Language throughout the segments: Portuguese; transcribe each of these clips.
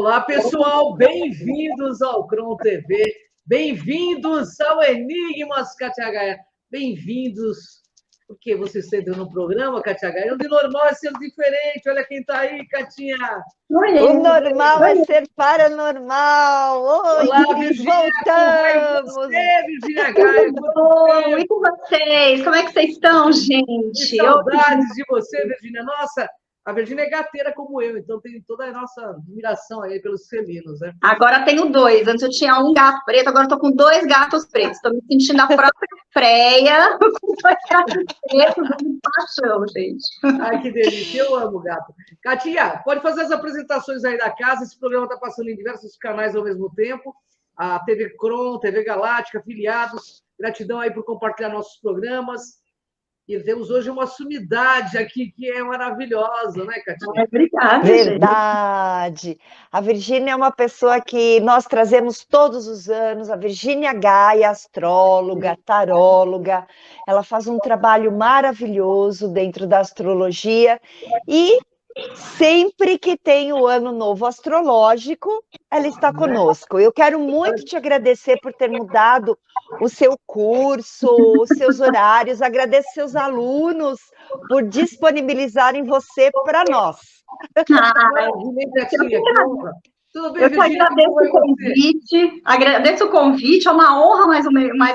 Olá, pessoal, bem-vindos ao Cron TV, bem-vindos ao Enigmas, Kátia Gaia, bem-vindos, porque vocês estão no programa, Kátia Gaia, o de normal é ser diferente, olha quem está aí, Katinha. O normal é ser paranormal. Oi, olá, Virgínia, voltamos. Como vai você, Virgínia Gaia? Oi, com vocês, como é que vocês estão, gente? Que saudades de você, Virgínia, nossa... A Virgínia é gateira como eu, então tem toda a nossa admiração aí pelos felinos, né? Agora tenho dois. Antes eu tinha um gato preto, agora eu tô com dois gatos pretos. Estou me sentindo a própria Freia com dois gatos pretos, de paixão, gente. Ai, que delícia, eu amo gato. Katia, pode fazer as apresentações aí da casa, esse programa está passando em diversos canais ao mesmo tempo, a TV Cron, TV Galáctica, afiliados, gratidão aí por compartilhar nossos programas. E temos hoje uma sumidade aqui que é maravilhosa, né, Katia? Obrigada, verdade. Gente. A Virgínia é uma pessoa que nós trazemos todos os anos, a Virgínia Gaia, astróloga, taróloga. Ela faz um trabalho maravilhoso dentro da astrologia e sempre que tem o Ano Novo Astrológico, ela está conosco. Eu quero muito te agradecer por ter mudado o seu curso, os seus horários, agradeço seus alunos por disponibilizarem você para nós. Tudo bem, eu que agradeço o convite, agradeço o convite, é uma honra mais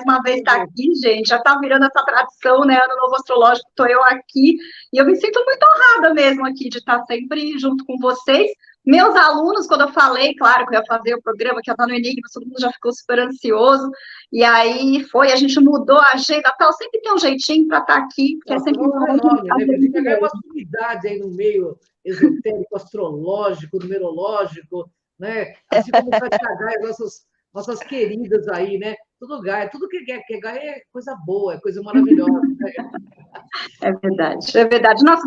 uma vez estar aqui, gente, já está virando essa tradição, né, Ano Novo Astrológico, estou eu aqui, e eu me sinto muito honrada mesmo aqui de estar sempre junto com vocês. Meus alunos, quando eu falei, claro, que eu ia fazer o programa, que ia estar no Enigma, todo mundo já ficou super ansioso, e aí a gente mudou a agenda, tal, sempre tem um jeitinho para estar aqui, porque é sempre enorme, né? Virgínia Gaia é uma sumidade aí no meio esotérico, astrológico, numerológico, né? Assim como Katia Gaia, nossas queridas aí, né? Tudo Gaia, tudo que é Gaia é coisa boa, é coisa maravilhosa. Né? É verdade, é verdade. Nossa,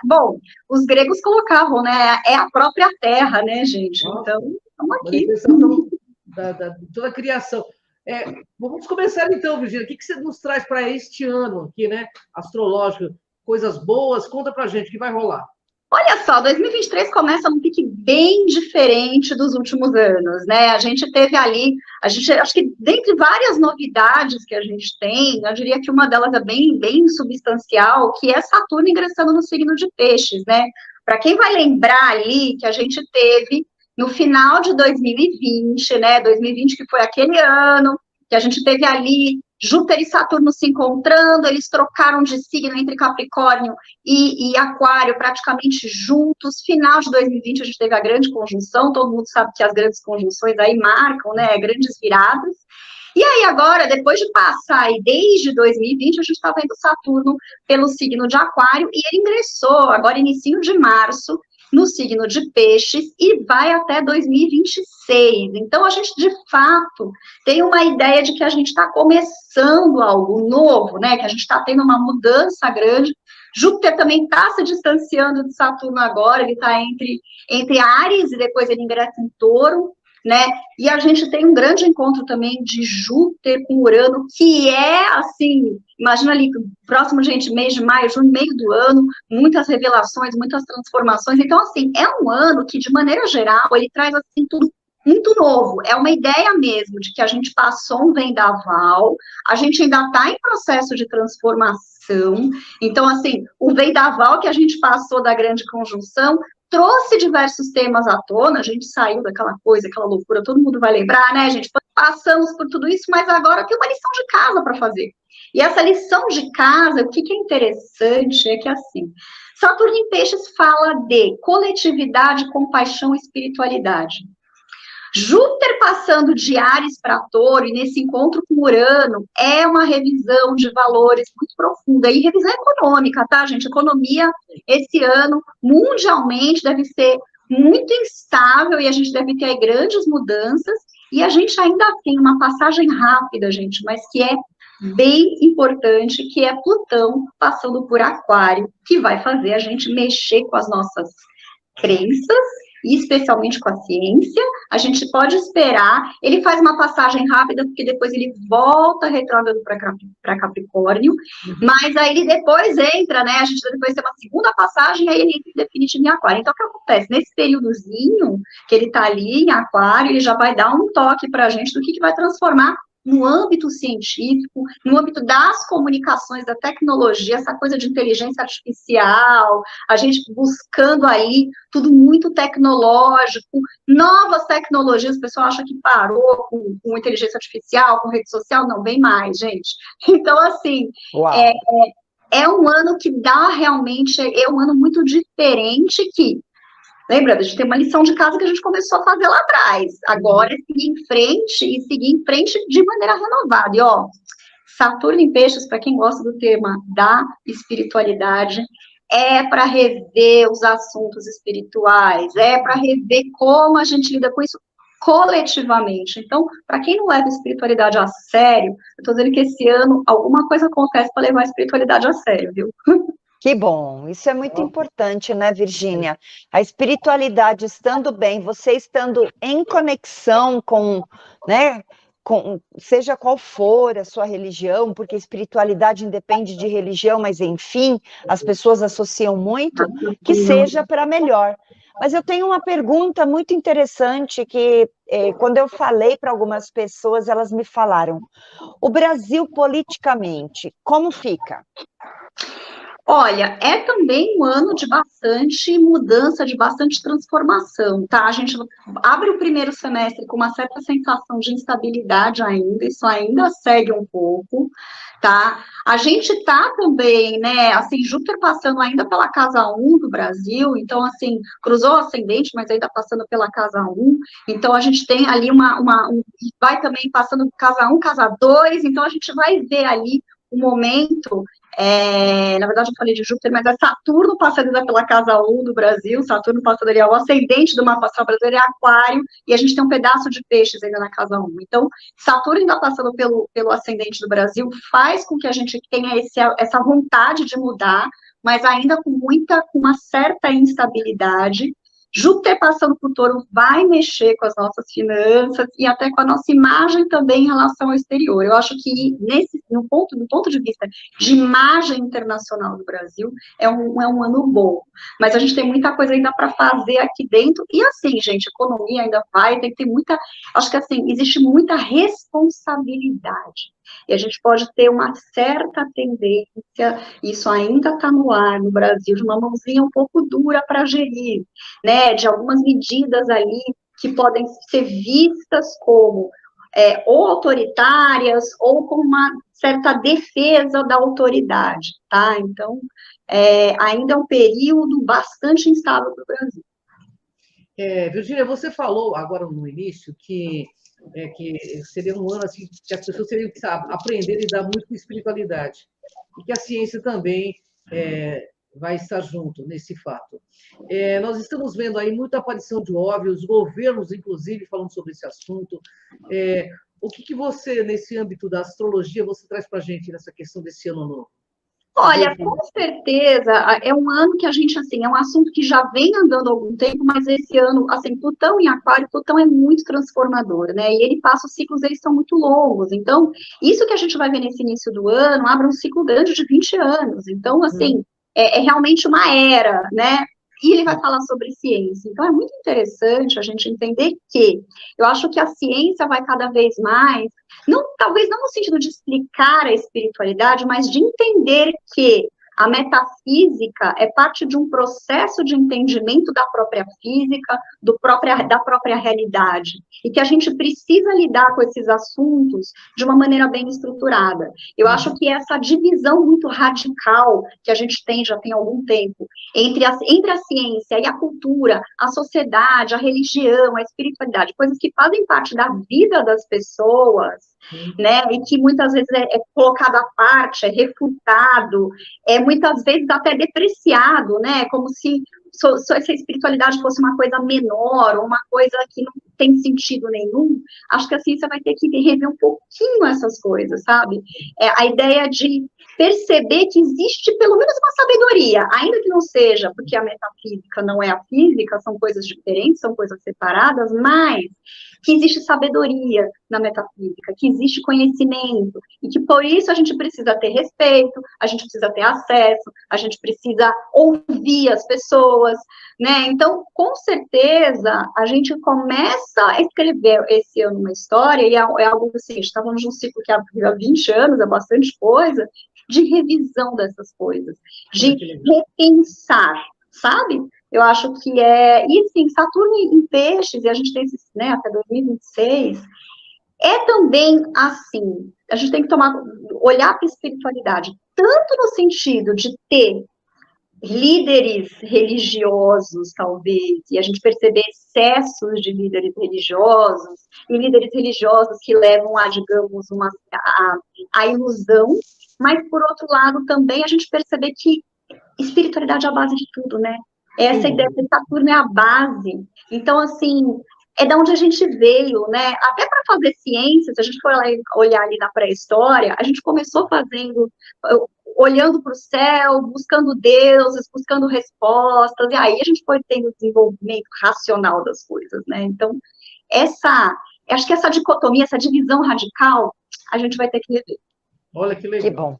bom, os gregos colocavam, né? É a própria terra, né, gente? Nossa, então, estamos aqui. De toda a criação. Vamos começar então, Virgínia. O que você nos traz para este ano aqui, né? Astrológico, coisas boas, conta pra gente o que vai rolar. Olha só, 2023 começa num pique bem diferente dos últimos anos, né? A gente teve ali, acho que dentre várias novidades que a gente tem, eu diria que uma delas é bem substancial, que é Saturno ingressando no signo de Peixes, né? Para quem vai lembrar ali que a gente teve no final de 2020, né? 2020 que foi aquele ano que a gente teve ali Júpiter e Saturno se encontrando, eles trocaram de signo entre Capricórnio e Aquário praticamente juntos. Final de 2020 a gente teve a grande conjunção, todo mundo sabe que as grandes conjunções aí marcam, né, grandes viradas. E aí agora, depois de passar aí desde 2020, a gente está vendo Saturno pelo signo de Aquário e ele ingressou agora início de março no signo de Peixes e vai até 2026. Então, a gente, de fato, tem uma ideia de que a gente está começando algo novo, né? Que a gente está tendo uma mudança grande. Júpiter também está se distanciando de Saturno agora, ele está entre Áries e depois ele ingressa em Touro, né? E a gente tem um grande encontro também de Júpiter com Urano, que é, assim, imagina ali, próximo, gente, mês de maio, junho, meio do ano, muitas revelações, muitas transformações. Então, assim, é um ano que, de maneira geral, ele traz, assim, tudo muito novo. É uma ideia mesmo de que a gente passou um vendaval, a gente ainda está em processo de transformação. Então, assim, o vendaval que a gente passou da grande conjunção trouxe diversos temas à tona, a gente saiu daquela coisa, aquela loucura, todo mundo vai lembrar, né, gente? Passamos por tudo isso, mas agora tem uma lição de casa para fazer. E essa lição de casa, o que é interessante é que, assim, Saturno em Peixes fala de coletividade, compaixão e espiritualidade. Júpiter passando de Áries para Touro, e nesse encontro com Urano, é uma revisão de valores muito profunda, e revisão econômica, tá, gente? Economia, esse ano, mundialmente, deve ser muito instável, e a gente deve ter aí grandes mudanças, e a gente ainda tem uma passagem rápida, gente, mas que é bem importante, que é Plutão passando por Aquário, que vai fazer a gente mexer com as nossas crenças, e especialmente com a ciência, a gente pode esperar, ele faz uma passagem rápida, porque depois ele volta retrógrado para Capricórnio, mas aí ele depois entra, né, a gente depois tem uma segunda passagem, aí ele entra em definitivo em Aquário. Então, o que acontece? Nesse períodozinho que ele está ali em Aquário, ele já vai dar um toque para a gente do que vai transformar no âmbito científico, no âmbito das comunicações, da tecnologia, essa coisa de inteligência artificial, a gente buscando aí tudo muito tecnológico, novas tecnologias, o pessoal acha que parou com inteligência artificial, com rede social, não, vem mais, gente. Então, assim, é um ano que dá realmente, é um ano muito diferente que, lembra, a gente tem uma lição de casa que a gente começou a fazer lá atrás. Agora é seguir em frente de maneira renovada. E, ó, Saturno em Peixes, para quem gosta do tema da espiritualidade, é para rever os assuntos espirituais, é para rever como a gente lida com isso coletivamente. Então, para quem não leva a espiritualidade a sério, eu estou dizendo que esse ano alguma coisa acontece para levar a espiritualidade a sério, viu? Que bom, isso é muito importante, né, Virgínia? A espiritualidade estando bem, você estando em conexão com, né, seja qual for a sua religião, porque espiritualidade independe de religião, mas enfim, as pessoas associam muito, que seja para melhor. Mas eu tenho uma pergunta muito interessante que, quando eu falei para algumas pessoas, elas me falaram: o Brasil politicamente, como fica? Olha, é também um ano de bastante mudança, de bastante transformação, tá? A gente abre o primeiro semestre com uma certa sensação de instabilidade ainda, isso ainda segue um pouco, tá? A gente tá também, né, assim, Júpiter passando ainda pela casa 1 do Brasil, então, assim, cruzou o ascendente, mas ainda passando pela casa 1, então a gente tem ali vai também passando casa 1, casa 2, então a gente vai ver ali um momento, na verdade eu falei de Júpiter, mas é Saturno passando pela casa 1 do Brasil, Saturno passando ali, o ascendente do mapa astral brasileiro é Aquário, e a gente tem um pedaço de Peixes ainda na casa 1. Então, Saturno ainda passando pelo ascendente do Brasil, faz com que a gente tenha essa vontade de mudar, mas ainda com uma certa instabilidade. Júpiter passando por Touro vai mexer com as nossas finanças e até com a nossa imagem também em relação ao exterior. Eu acho que do ponto de vista de imagem internacional do Brasil, é um ano bom. Mas a gente tem muita coisa ainda para fazer aqui dentro. E assim, gente, economia ainda tem que ter muita... Acho que assim, existe muita responsabilidade. E a gente pode ter uma certa tendência, isso ainda está no ar no Brasil, de uma mãozinha um pouco dura para gerir, né, de algumas medidas ali que podem ser vistas como ou autoritárias, ou com uma certa defesa da autoridade, tá? Então, ainda é um período bastante instável para o Brasil. Virgínia, você falou agora no início que seria um ano assim, que as pessoas teriam que aprender a lidar muito com espiritualidade, e que a ciência também vai estar junto nesse fato. Nós estamos vendo aí muita aparição de OVNIs, os governos, inclusive, falando sobre esse assunto. O que você, nesse âmbito da astrologia, você traz para a gente nessa questão desse ano novo? Olha, com certeza, é um ano que a gente, assim, é um assunto que já vem andando há algum tempo, mas esse ano, assim, Plutão em Aquário, Plutão é muito transformador, né, e ele passa, os ciclos deles são muito longos, então, isso que a gente vai ver nesse início do ano, abre um ciclo grande de 20 anos, então, assim, é realmente uma era, né, e ele vai falar sobre ciência, então é muito interessante a gente entender que, eu acho que a ciência vai cada vez mais, talvez não no sentido de explicar a espiritualidade, mas de entender que a metafísica é parte de um processo de entendimento da própria física, da própria realidade, e que a gente precisa lidar com esses assuntos de uma maneira bem estruturada. Eu acho que essa divisão muito radical que a gente já tem há algum tempo, entre a ciência e a cultura, a sociedade, a religião, a espiritualidade, coisas que fazem parte da vida das pessoas, né, e que muitas vezes é colocado à parte, é refutado, muitas vezes até depreciado, né, como se essa espiritualidade fosse uma coisa menor, ou uma coisa que tem sentido nenhum, acho que a ciência vai ter que rever um pouquinho essas coisas, sabe? A ideia de perceber que existe pelo menos uma sabedoria, ainda que não seja, porque a metafísica não é a física, são coisas diferentes, são coisas separadas, mas que existe sabedoria na metafísica, que existe conhecimento, e que por isso a gente precisa ter respeito, a gente precisa ter acesso, a gente precisa ouvir as pessoas, né? Então, com certeza, a gente começa a escrever esse ano uma história, e é algo assim, estávamos num ciclo que há 20 anos, é bastante coisa, de revisão dessas coisas, de repensar, sabe? Eu acho que e sim, Saturno em peixes, e a gente tem esses, né, até 2026, é também assim, a gente tem que olhar para a espiritualidade, tanto no sentido de ter líderes religiosos, talvez, e a gente perceber excessos de líderes religiosos, e líderes religiosos que levam a, digamos, a ilusão, mas, por outro lado, também a gente perceber que espiritualidade é a base de tudo, né? Essa ideia de Saturno é a base. Então, assim, é da onde a gente veio, né? Até para fazer ciências, a gente for olhar ali na pré-história, a gente começou olhando para o céu, buscando deuses, buscando respostas, e aí a gente foi tendo o desenvolvimento racional das coisas, né? Então, acho que essa dicotomia, essa divisão radical, a gente vai ter que rever. Olha que legal. Que bom.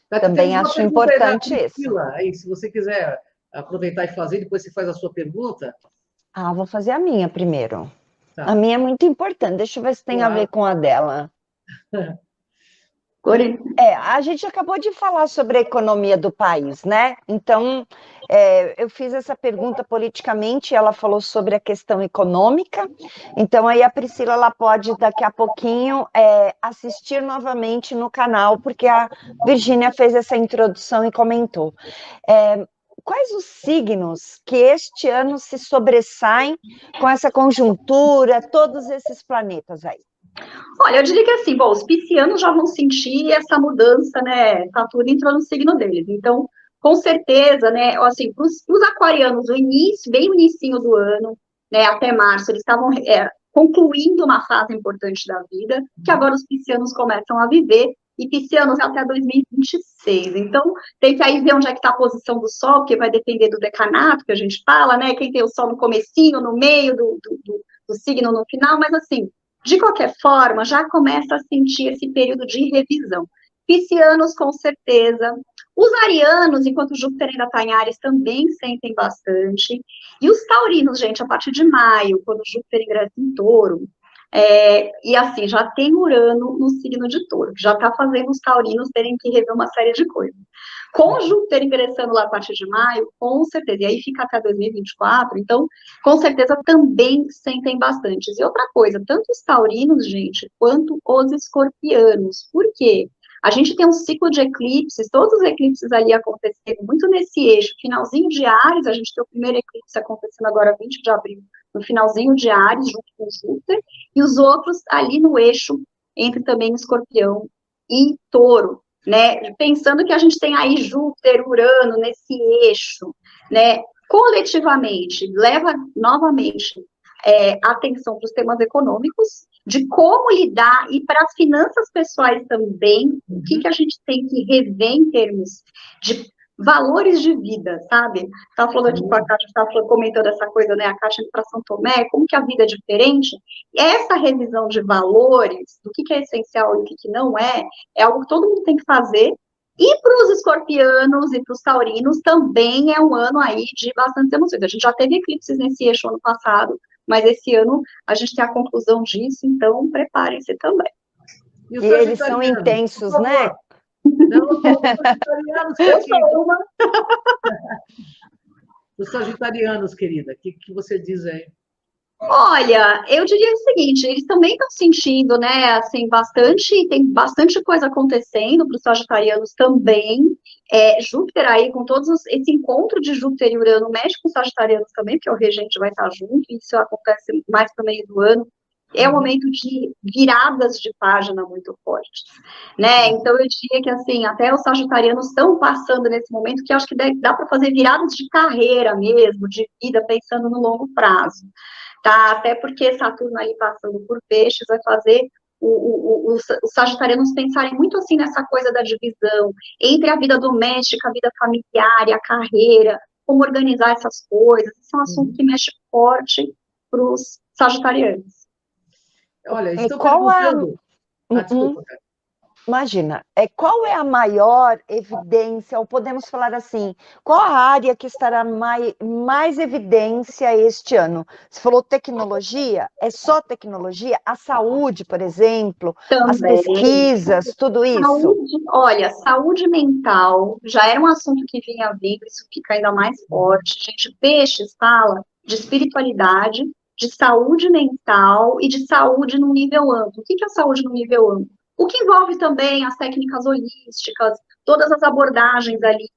Também acho importante isso. Aí, se você quiser aproveitar e fazer, depois você faz a sua pergunta. Vou fazer a minha primeiro. Tá. A minha é muito importante. Deixa eu ver se tem a ver com a dela. A gente acabou de falar sobre a economia do país, né? Então, eu fiz essa pergunta politicamente, ela falou sobre a questão econômica, então aí a Priscila ela pode daqui a pouquinho assistir novamente no canal, porque a Virgínia fez essa introdução e comentou. Quais os signos que este ano se sobressaem com essa conjuntura, todos esses planetas aí? Olha, eu diria que assim, bom, os piscianos já vão sentir essa mudança, né? Saturno entrou no signo deles. Então, com certeza, né? Assim, para os aquarianos, bem o inicinho do ano, né? Até março, eles estavam concluindo uma fase importante da vida, que agora os piscianos começam a viver, e piscianos até 2026. Então, tem que aí ver onde é que está a posição do Sol, porque vai depender do decanato que a gente fala, né? Quem tem o Sol no comecinho, no meio do signo no final, mas assim, de qualquer forma, já começa a sentir esse período de revisão. Piscianos, com certeza. Os arianos, enquanto Júpiter ainda está em Áries, também sentem bastante. E os taurinos, gente, a partir de maio, quando Júpiter ingressa em Touro, e assim, já tem Urano no signo de Touro, que já está fazendo os taurinos terem que rever uma série de coisas. Com Júpiter ingressando lá a partir de maio, com certeza, e aí fica até 2024, então, com certeza também sentem bastante. E outra coisa, tanto os taurinos, gente, quanto os escorpianos. Por quê? A gente tem um ciclo de eclipses, todos os eclipses ali acontecendo muito nesse eixo, finalzinho de Áries, a gente tem o primeiro eclipse acontecendo agora 20 de abril, no finalzinho de Áries, junto com Júpiter, e os outros ali no eixo, entre também Escorpião e Touro, né? Pensando que a gente tem aí Júpiter, Urano nesse eixo, né? Coletivamente, leva novamente atenção para os temas econômicos, de como lidar, e para as finanças pessoais também, o que a gente tem que rever em termos de valores de vida, sabe? Estava falando aqui com a Kátia, estava comentando essa coisa, né? A Kátia para São Tomé, como que a vida é diferente. E essa revisão de valores, do que é essencial e o que não é algo que todo mundo tem que fazer. E para os escorpianos e para os taurinos também é um ano aí de bastante emoções. A gente já teve eclipses nesse eixo ano passado, mas esse ano a gente tem a conclusão disso, então preparem-se também. E eles são intensos, né? Não, eu sou uma. Os sagitarianos, querida, o que você diz aí? Olha, eu diria o seguinte, eles também estão sentindo, né, assim, tem bastante coisa acontecendo para os sagitarianos também. Júpiter aí, com esse encontro de Júpiter e Urano, mexe com os sagitarianos também, porque o regente vai estar junto, e isso acontece mais para o meio do ano. É um momento de viradas de página muito fortes, né? Então, eu diria que, assim, até os sagitarianos estão passando nesse momento que eu acho que dá para fazer viradas de carreira mesmo, de vida, pensando no longo prazo, tá? Até porque Saturno ali passando por Peixes vai fazer os sagitarianos pensarem muito assim nessa coisa da divisão entre a vida doméstica, a vida familiar e a carreira, como organizar essas coisas. Esse é um assunto que mexe forte para os sagitarianos. Olha, E estão qual perguntando... desculpa, cara. Imagina, qual é a maior evidência, ou podemos falar assim, qual a área que estará mais evidência este ano? Você falou tecnologia, é só tecnologia? A saúde, por exemplo, as Também. pesquisas, tudo isso? Saúde, olha, saúde mental já era um assunto que vinha vindo, isso fica ainda mais forte. Gente, Peixes fala de espiritualidade, de saúde mental e de saúde no nível amplo. O que é saúde no nível amplo? O que envolve também as técnicas holísticas, todas as abordagens ali,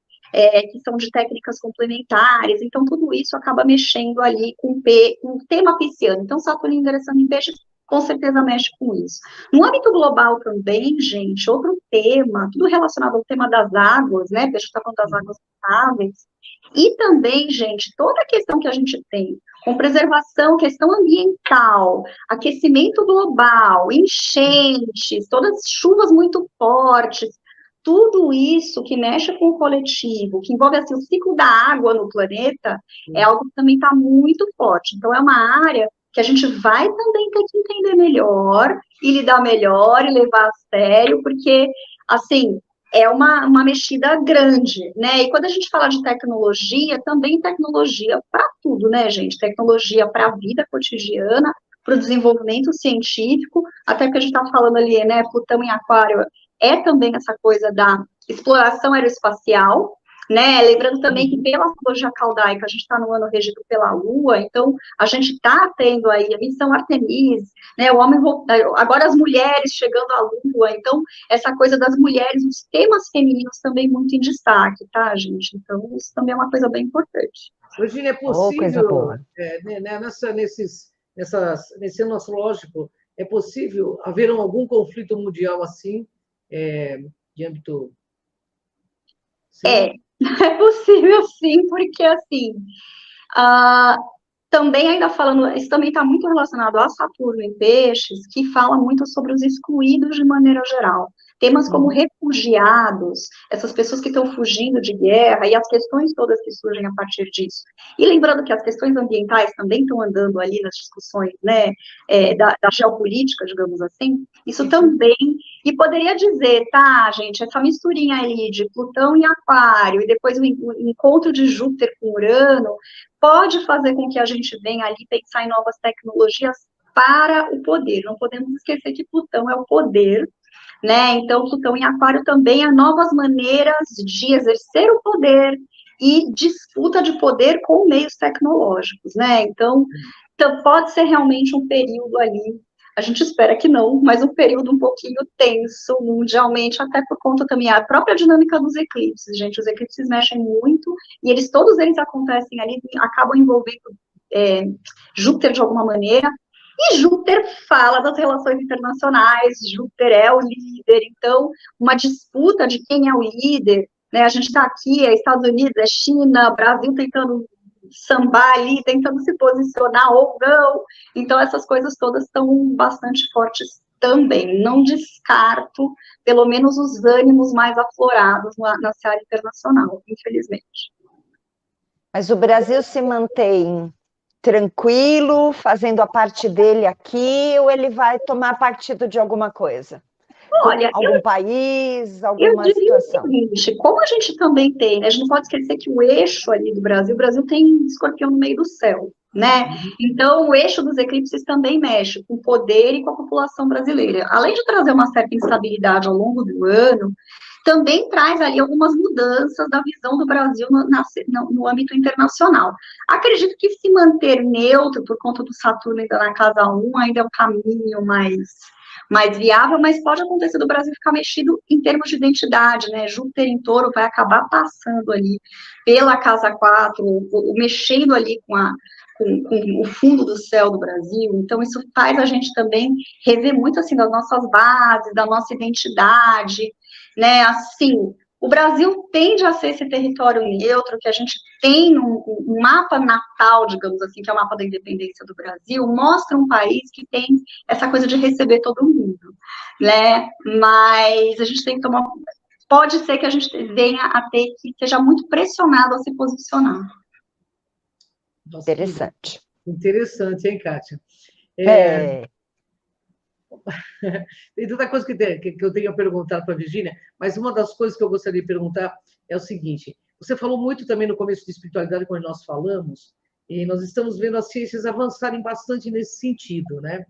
que são de técnicas complementares. Então, tudo isso acaba mexendo ali com o tema pisciano. Então, Saturno ingressando em Peixes com certeza mexe com isso. No âmbito global também, gente, outro tema, tudo relacionado ao tema das águas, né? Porque a gente está falando das águas potáveis. E também, gente, toda a questão que a gente tem com preservação, questão ambiental, aquecimento global, enchentes, todas as chuvas muito fortes, tudo isso que mexe com o coletivo, que envolve assim, o ciclo da água no planeta, é algo que também está muito forte. Então, é uma área que a gente vai também ter que entender melhor, e lidar melhor, e levar a sério, porque, assim, é uma mexida grande, né? E quando a gente fala de tecnologia, também tecnologia para tudo, né, gente? Tecnologia para a vida cotidiana, para o desenvolvimento científico, até que a gente está falando ali, né, Plutão em Aquário, é também essa coisa da exploração aeroespacial, né? Lembrando também que pela astrologia caldaica a gente está no ano regido pela Lua, então a gente está tendo aí a missão Artemis, né? O homem agora as mulheres chegando à Lua, então essa coisa das mulheres, os temas femininos também muito em destaque, tá, gente? Então isso também é uma coisa bem importante. Virginia, é possível, nesse ano astrológico, é possível haver algum conflito mundial assim, de âmbito... Sim? É possível sim, porque assim, também ainda falando, isso também está muito relacionado a Saturno em Peixes, que fala muito sobre os excluídos de maneira geral. Temas como refugiados, essas pessoas que estão fugindo de guerra e as questões todas que surgem a partir disso. E lembrando que as questões ambientais também estão andando ali nas discussões, né, da geopolítica, digamos assim, isso também, e poderia dizer, tá, gente, essa misturinha ali de Plutão em Aquário, e depois o encontro de Júpiter com Urano, pode fazer com que a gente venha ali pensar em novas tecnologias para o poder. Não podemos esquecer que Plutão é o poder, né? Então, Plutão em Aquário também há novas maneiras de exercer o poder e disputa de poder com meios tecnológicos, né? Então pode ser realmente um período ali, a gente espera que não, mas um período um pouquinho tenso mundialmente, até por conta também a própria dinâmica dos eclipses, gente. Os eclipses mexem muito, e todos eles acontecem ali, acabam envolvendo Júpiter de alguma maneira, e Júpiter fala das relações internacionais, Júpiter é o líder, então, uma disputa de quem é o líder, né? A gente está aqui, é Estados Unidos, é China, Brasil tentando sambar ali, tentando se posicionar ou não, então essas coisas todas estão bastante fortes também. Não descarto, pelo menos, os ânimos mais aflorados na seara internacional, infelizmente. Mas o Brasil se mantém tranquilo, fazendo a parte dele aqui, ou ele vai tomar partido de alguma coisa? Olha, algum país, alguma situação? O seguinte, como a gente também tem, né, a gente não pode esquecer que o eixo ali do Brasil, o Brasil tem Escorpião no meio do céu, né? Então, o eixo dos eclipses também mexe com o poder e com a população brasileira. Além de trazer uma certa instabilidade ao longo do ano, também traz ali algumas mudanças da visão do Brasil no âmbito internacional. Acredito que se manter neutro por conta do Saturno ainda na casa 1 ainda é um caminho mais viável, mas pode acontecer do Brasil ficar mexido em termos de identidade, né? Júpiter em Touro vai acabar passando ali pela casa 4, mexendo ali com o fundo do céu do Brasil, então isso faz a gente também rever muito, assim, das nossas bases, da nossa identidade, né, assim, O Brasil tende a ser esse território neutro, que a gente tem um mapa natal, digamos assim, que é o mapa da independência do Brasil, mostra um país que tem essa coisa de receber todo mundo, né? Mas a gente tem que tomar... Pode ser que a gente venha a ter que seja muito pressionado a se posicionar. Nossa, Interessante. interessante, hein, Kátia? Tem tanta coisa que eu tenho a perguntar para a Virgínia, mas uma das coisas que eu gostaria de perguntar é o seguinte: você falou muito também no começo de espiritualidade, quando nós falamos, e nós estamos vendo as ciências avançarem bastante nesse sentido, né?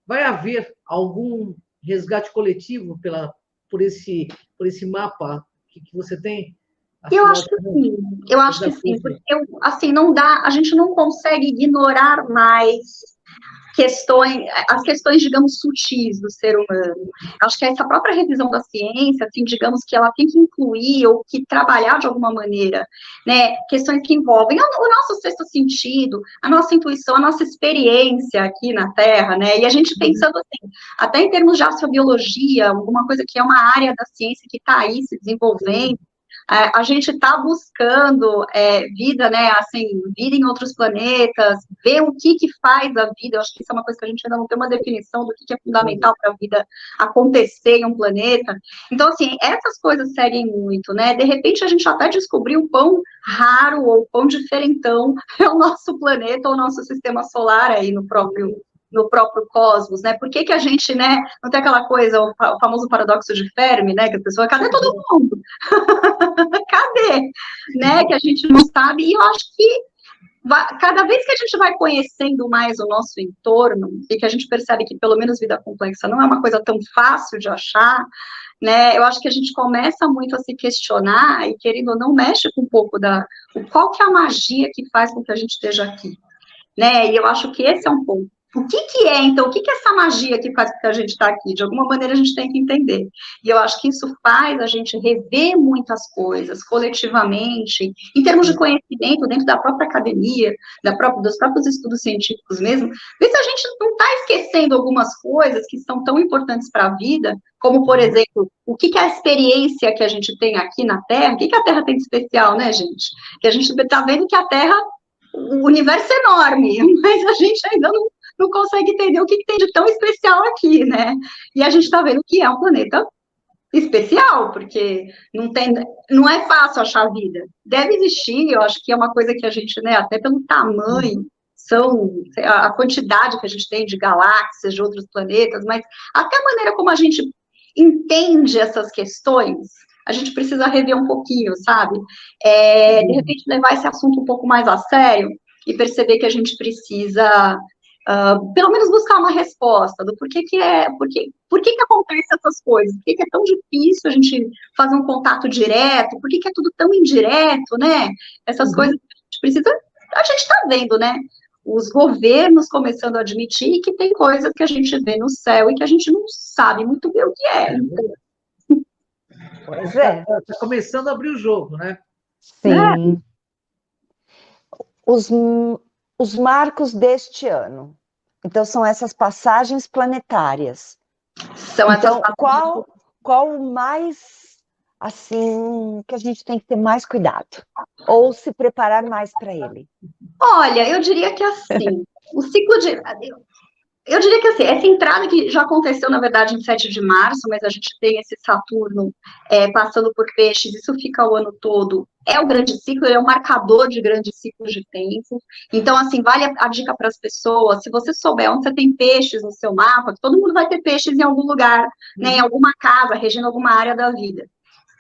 Vai haver algum resgate coletivo por esse mapa que você tem? Eu acho que sim, porque assim, não dá, a gente não consegue ignorar mais as questões, digamos, sutis do ser humano. Acho que essa própria revisão da ciência, assim, digamos que ela tem que incluir ou que trabalhar de alguma maneira, né, questões que envolvem o nosso sexto sentido, a nossa intuição, a nossa experiência aqui na Terra, né, e a gente pensando assim, até em termos de astrobiologia, alguma coisa que é uma área da ciência que está aí se desenvolvendo, a gente está buscando vida, né, assim, vida em outros planetas, ver o que faz a vida. Eu acho que isso é uma coisa que a gente ainda não tem uma definição do que é fundamental para a vida acontecer em um planeta. Então, assim, essas coisas seguem muito, né? De repente, a gente até descobriu o quão raro ou quão diferentão é o nosso planeta ou o nosso sistema solar aí no próprio cosmos, né? Por que a gente, né, não tem aquela coisa, o famoso paradoxo de Fermi, né, que a pessoa, cadê todo mundo? Cadê? Né, que a gente não sabe, e eu acho que cada vez que a gente vai conhecendo mais o nosso entorno, e que a gente percebe que pelo menos vida complexa não é uma coisa tão fácil de achar, né, eu acho que a gente começa muito a se questionar, e querendo ou não, mexe com um pouco qual que é a magia que faz com que a gente esteja aqui, né, e eu acho que esse é um ponto. O que é, então, o que é essa magia que faz com que a gente está aqui? De alguma maneira a gente tem que entender. E eu acho que isso faz a gente rever muitas coisas coletivamente, em termos de conhecimento, dentro da própria academia, dos próprios estudos científicos mesmo, ver se a gente não está esquecendo algumas coisas que são tão importantes para a vida, como, por exemplo, o que é a experiência que a gente tem aqui na Terra, o que a Terra tem de especial, né, gente? Que a gente está vendo que a Terra, o universo é enorme, mas a gente ainda não consegue entender o que tem de tão especial aqui, né? E a gente está vendo que é um planeta especial, porque não é fácil achar vida. Deve existir, eu acho que é uma coisa que a gente, né, até pelo tamanho, a quantidade que a gente tem de galáxias, de outros planetas, mas até a maneira como a gente entende essas questões, a gente precisa rever um pouquinho, sabe? De repente, levar esse assunto um pouco mais a sério e perceber que a gente precisa... pelo menos buscar uma resposta do por que acontece essas coisas, por que é tão difícil a gente fazer um contato direto, por que é tudo tão indireto, né? Essas coisas que a gente está vendo, né? Os governos começando a admitir que tem coisas que a gente vê no céu e que a gente não sabe muito bem o que é. Pois é. Está começando a abrir o jogo, né? Sim. Os marcos deste ano. Então, são essas passagens planetárias. Então, qual o mais, assim, que a gente tem que ter mais cuidado? Ou se preparar mais para ele? Olha, eu diria que assim, o ciclo de... Eu diria que assim, essa entrada que já aconteceu, na verdade, em 7 de março, mas a gente tem esse Saturno passando por Peixes, isso fica o ano todo, é o grande ciclo, ele é um marcador de grandes ciclos de tempo. Então, assim, vale a dica para as pessoas, se você souber onde você tem peixes no seu mapa, todo mundo vai ter peixes em algum lugar, né, em alguma casa, regendo alguma área da vida.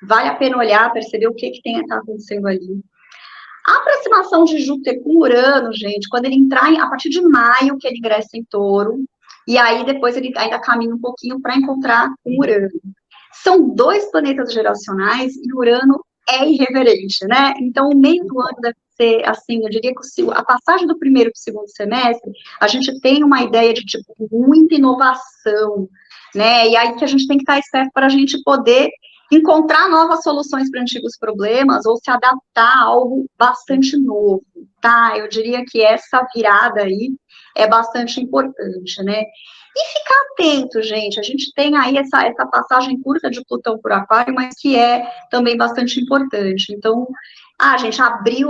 Vale a pena olhar, perceber o que tem tá acontecendo ali. A aproximação de Júpiter com Urano, gente, quando ele entrar, a partir de maio, que ele ingressa em Touro, e aí depois ele ainda caminha um pouquinho para encontrar com Urano. São 2 planetas geracionais e Urano é irreverente, né? Então, o meio do ano deve ser, assim, eu diria que a passagem do primeiro para o segundo semestre, a gente tem uma ideia de, tipo, muita inovação, né? E aí que a gente tem que estar esperto para a gente poder encontrar novas soluções para antigos problemas ou se adaptar a algo bastante novo, tá? Eu diria que essa virada aí é bastante importante, né? E ficar atento, gente. A gente tem aí essa passagem curta de Plutão por Aquário, mas que é também bastante importante. Então, gente, abril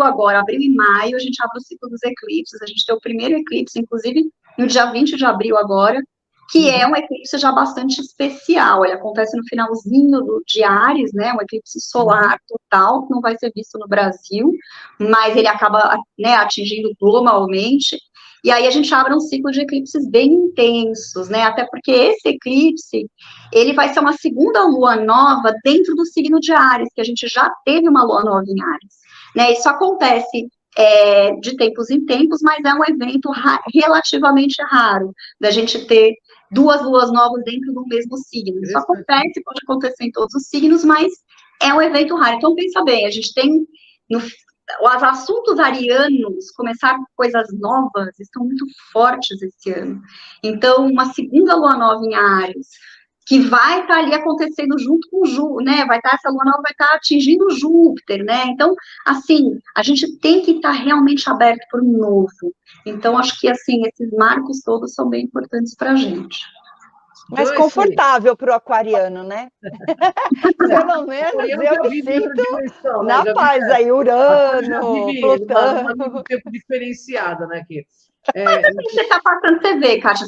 e maio, a gente abre o ciclo dos eclipses. A gente tem o primeiro eclipse, inclusive, no dia 20 de abril agora, que é um eclipse já bastante especial. Ele acontece no finalzinho de Áries, né? Um eclipse solar total, que não vai ser visto no Brasil, mas ele acaba, né, atingindo globalmente. E aí a gente abre um ciclo de eclipses bem intensos, né? Até porque esse eclipse, ele vai ser uma segunda lua nova dentro do signo de Áries, que a gente já teve uma lua nova em Áries, né? Isso acontece de tempos em tempos, mas é um evento relativamente raro, da gente ter duas luas novas dentro do mesmo signo. Isso acontece, pode acontecer em todos os signos, mas é um evento raro. Então, pensa bem, a gente tem os assuntos arianos, começar coisas novas, estão muito fortes esse ano. Então, uma segunda lua nova em Áries, que vai estar ali acontecendo junto com Júpiter, né? Essa lua nova vai estar atingindo Júpiter, né? Então, assim, a gente tem que estar realmente aberto para o novo. Então, acho que, assim, esses marcos todos são bem importantes para a gente. Mais confortável para o aquariano, né? Pelo menos eu me sinto na paz aí, Urano, Plutão. Um tempo diferenciado, né? Mas assim, você está passando, você vê, Kátia,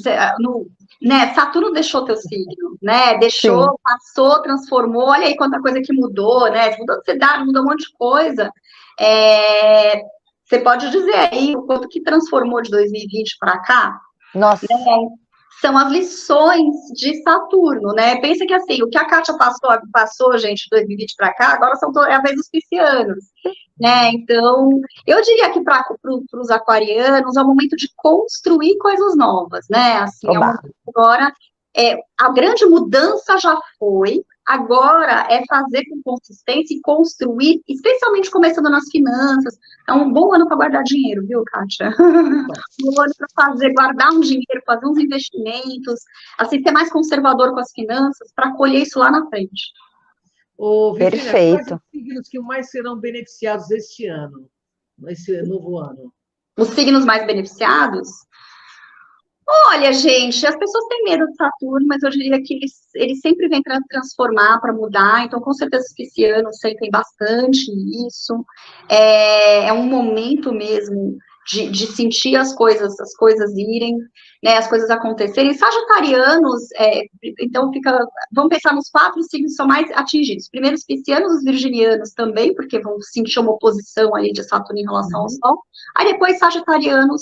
né, Saturno deixou teu signo, né? Deixou, sim, passou, transformou, olha aí quanta coisa que mudou, né? Mudou de cidade, mudou um monte de coisa. Você pode dizer aí o quanto que transformou de 2020 para cá? Nossa. Né? São as lições de Saturno, né? Pensa que assim, o que a Kátia passou, gente, de 2020 para cá, agora é a vez dos piscianos, né? Então, eu diria que para os aquarianos é o momento de construir coisas novas, né? Assim, é um momento agora, a grande mudança já foi, agora é fazer com consistência e construir, especialmente começando nas finanças. É um bom ano para guardar dinheiro, viu, Kátia? Um bom ano para guardar um dinheiro, fazer uns investimentos, assim, ser mais conservador com as finanças, para colher isso lá na frente. Virginia, perfeito. Quais os signos que mais serão beneficiados este ano, nesse novo ano? Os signos mais beneficiados? Olha, gente, as pessoas têm medo de Saturno, mas eu diria que ele sempre vem para transformar, para mudar, então com certeza os piscianos sentem bastante isso. É um momento mesmo de sentir as coisas irem, né, as coisas acontecerem. Sagitarianos, então vamos pensar nos 4 signos que são mais atingidos. Primeiro os piscianos, os virginianos também, porque vão sentir uma oposição aí de Saturno em relação ao Sol. Aí depois sagitarianos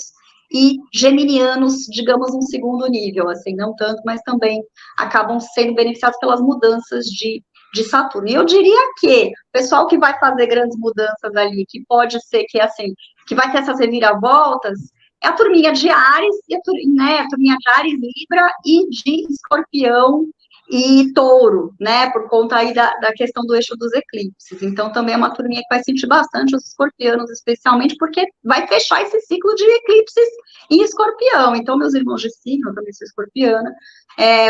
e geminianos, digamos, um segundo nível, assim, não tanto, mas também acabam sendo beneficiados pelas mudanças de Saturno. E eu diria que o pessoal que vai fazer grandes mudanças ali, que pode ser que, assim, que vai ter essas reviravoltas, é a turminha de Áries, a turminha de Áries, Libra e de Escorpião e Touro, né, por conta aí da questão do eixo dos eclipses. Então, também é uma turminha que vai sentir bastante, os escorpianos especialmente, porque vai fechar esse ciclo de eclipses em Escorpião. Então, meus irmãos de signo, eu também sou escorpiana,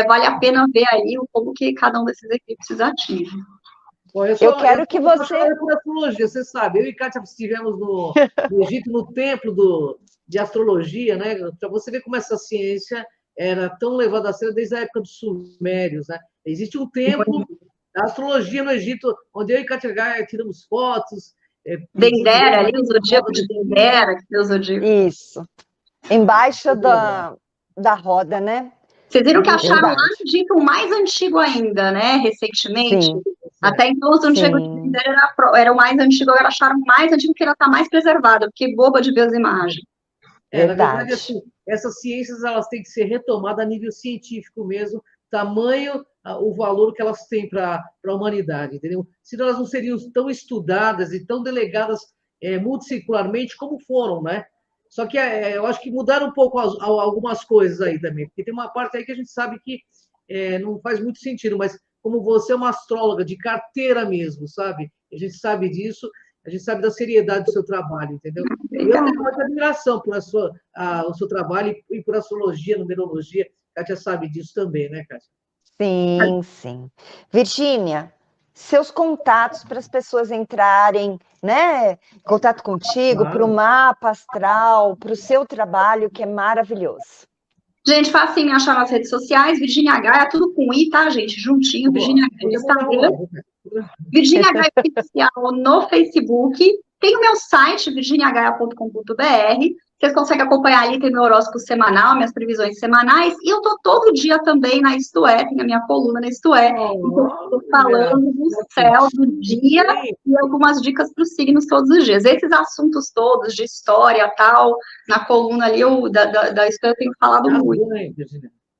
vale a pena ver aí como que cada um desses eclipses atinge. Bom, eu quero que você... por astrologia, você sabe, eu e Kátia estivemos no Egito, no templo de astrologia, né, para você ver como essa ciência era tão levada a sério desde a época dos sumérios, né? Existe um templo da astrologia no Egito, onde eu e Kátia Gaia tiramos fotos. Dendera, ali o zodíaco de Dendera, que é o zodíaco. Isso. Embaixo da roda, né? Vocês viram que acharam lá no Egito o mais antigo ainda, né? Recentemente. Sim. Até então, o zodíaco de Dendera era o mais antigo, agora acharam o mais antigo porque ela está mais preservada, porque boba de ver as imagens. Na verdade, assim, essas ciências elas têm que ser retomadas a nível científico mesmo, tamanho o valor que elas têm para a humanidade, entendeu? Senão elas não seriam tão estudadas e tão delegadas multissecularmente como foram, né? Só que eu acho que mudaram um pouco algumas coisas aí também, porque tem uma parte aí que a gente sabe que não faz muito sentido, mas como você é uma astróloga de carteira mesmo, sabe? A gente sabe disso, a gente sabe da seriedade do seu trabalho, entendeu? Eu tenho muita admiração por o seu trabalho e por astrologia, numerologia. A Kátia sabe disso também, né, Kátia? Sim, sim. Virgínia, seus contatos para as pessoas entrarem, né? Em contato contigo, para o mapa astral, para o seu trabalho, que é maravilhoso. Gente, fácil me achar nas redes sociais, Virginia Gaia, tudo com I, tá, gente? Juntinho, Virginia Gaia no Instagram, Virginia Gaia Oficial no Facebook, tem o meu site, virginiagaia.com.br, vocês conseguem acompanhar ali, tem meu horóscopo semanal, minhas previsões semanais, e eu tô todo dia também na Isto É, tem a minha coluna na Isto É, então eu tô falando do céu do dia e algumas dicas para os signos todos os dias. Esses assuntos todos de história tal, na coluna ali da Isto É, eu tenho falado muito.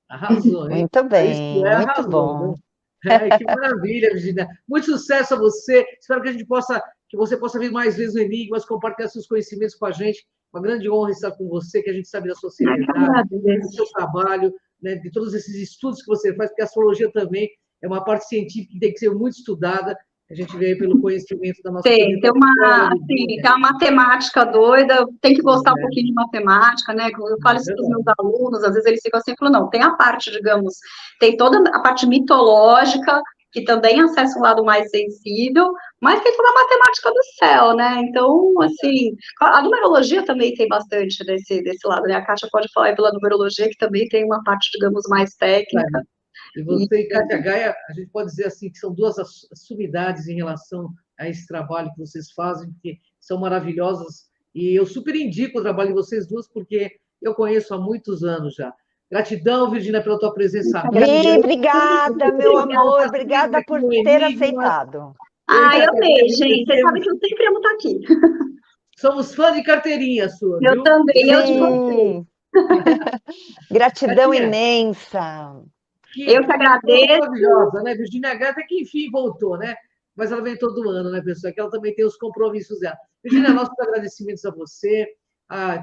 Arrasou, hein? Muito bem, muito bom. Que maravilha, Virginia. Muito sucesso a você. Espero que você possa vir mais vezes no Enigmas, compartilhar seus conhecimentos com a gente. Uma grande honra estar com você, que a gente sabe da sua seriedade, do seu trabalho, né, de todos esses estudos que você faz, porque a astrologia também é uma parte científica que tem que ser muito estudada. A gente vê aí pelo conhecimento da nossa tem uma matemática doida, tem que gostar um pouquinho de matemática, né? Eu falo isso para os meus alunos, às vezes eles ficam assim, falam, não, tem a parte, digamos, tem toda a parte mitológica, que também acessa um lado mais sensível, mas tem toda a matemática do céu, né? Então, assim, a numerologia também tem bastante desse lado, né? A Kátia pode falar aí pela numerologia, que também tem uma parte, digamos, mais técnica. E você e Kátia Gaia, a gente pode dizer assim que são duas sumidades em relação a esse trabalho que vocês fazem, que são maravilhosas, e eu super indico o trabalho de vocês duas, porque eu conheço há muitos anos já. Gratidão, Virginia, pela tua presença. Obrigada, meu amor, obrigada por ter aceitado. Eu amei, gente, vocês sabem que eu sempre amo estar aqui. Somos fãs de carteirinha sua, eu viu? Também, eu de vocês. Gratidão imensa. Eu que agradeço. Maravilhosa, né? Virginia Gaia até que enfim voltou, né? Mas ela vem todo ano, né, pessoal? Que ela também tem os compromissos dela. Virginia, nossos agradecimentos a você,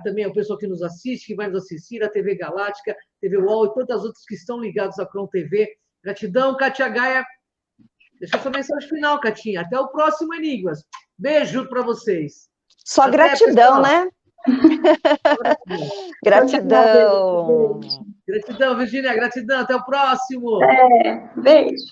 também ao pessoal que nos assiste, que vai nos assistir, a TV Galáctica, TV UOL e tantas outras que estão ligados à Cron TV. Gratidão, Kátia Gaia. Deixa sua mensagem final, Catinha. Até o próximo Enigmas. Beijo para vocês. Só até, gratidão, pessoal. Né? Gratidão. Gratidão, Virginia. Gratidão. Até o próximo. Beijo.